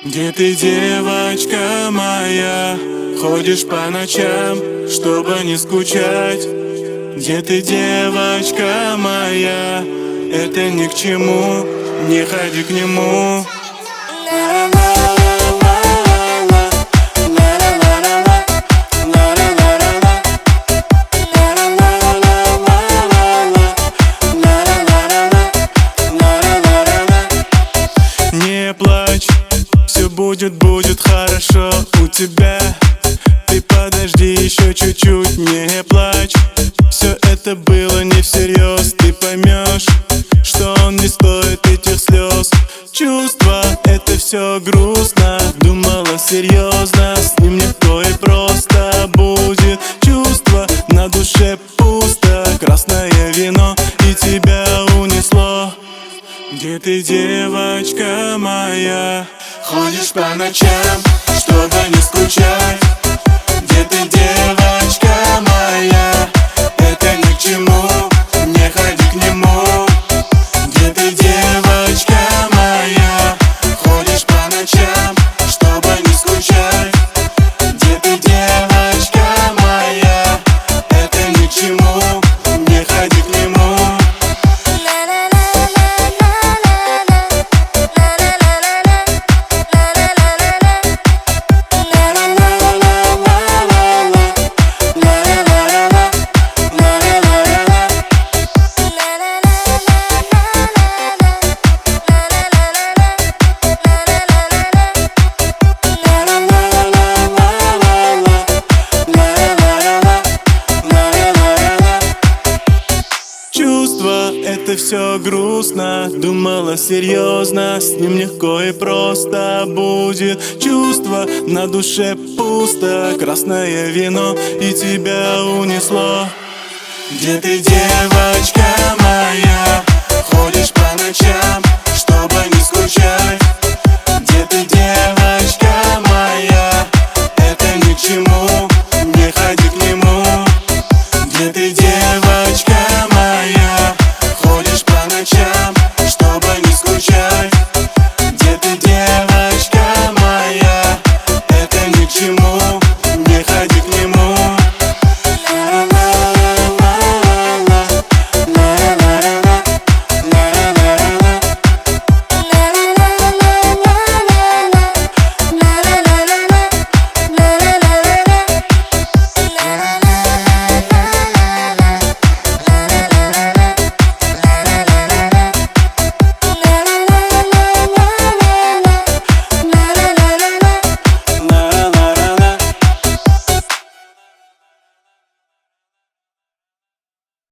Где ты, девочка моя? Ходишь по ночам, чтобы не скучать. Где ты, девочка моя? Это ни к чему, не ходи к нему. Не плачь, все будет хорошо у тебя. Ты подожди еще чуть-чуть, не плачь. Все это было не всерьез, ты поймешь, что он не стоит этих слез. Чувства, это все грустно. Думала серьезно, с ним легко и просто будет. Чувство, на душе пусто. Красное вино и тебя унесло. Где ты, девочка моя? Ходишь по ночам, чтобы не скучать. Где ты, девочка моя? Это ни к чему, не ходи к нему. Где ты, девочка моя? Ходишь по ночам, чтобы не скучать. Где ты, девочка моя? Это ни к чему, не ходи к нему. Это все грустно, думала серьезно, с ним легко и просто будет. Чувство, на душе пусто, красное вино и тебя унесло. Где ты, девочка моя? Ходишь по ночам, чтобы не скучать.